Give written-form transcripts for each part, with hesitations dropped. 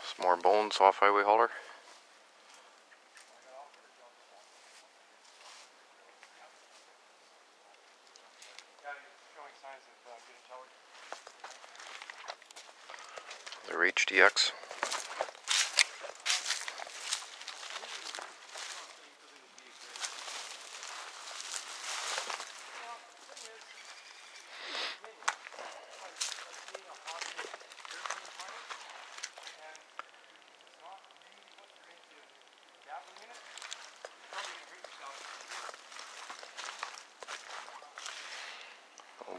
Some more bones off highway hauler. They're HDX.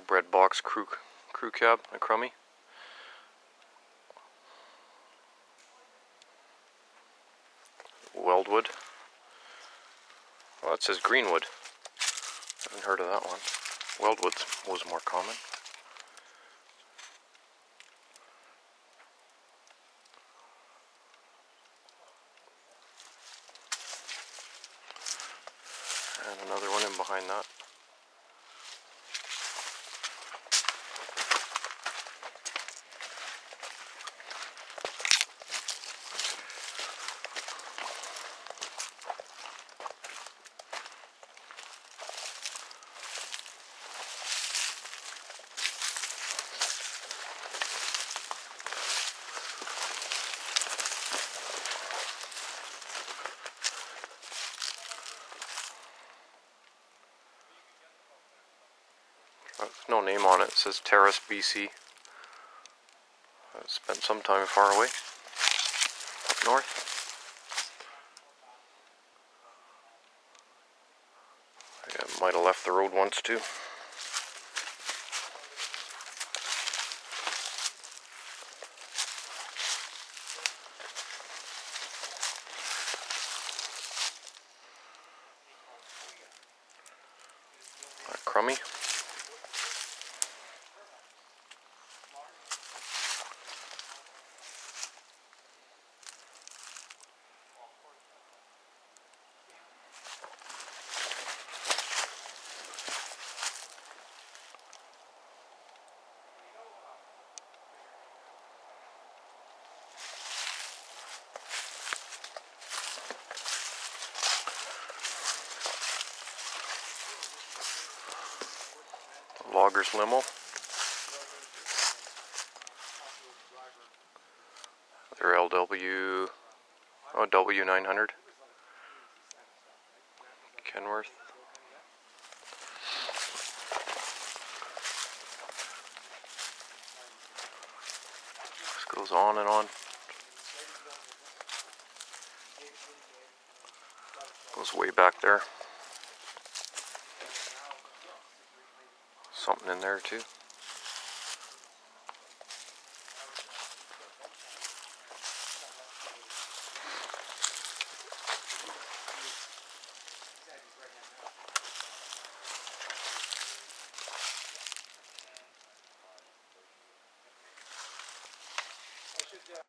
Bread box crew cab, a crummy. Weldwood. Well, it says Greenwood. Haven't heard of that one. Weldwood was more common. And another one in behind that. No name on it. It says Terrace, BC. I spent some time far away, up north. I might have left the road once too. Crummy. Loggers limo. They're LW, W900. Kenworth. This goes on and on. Goes way back there. Something in there too.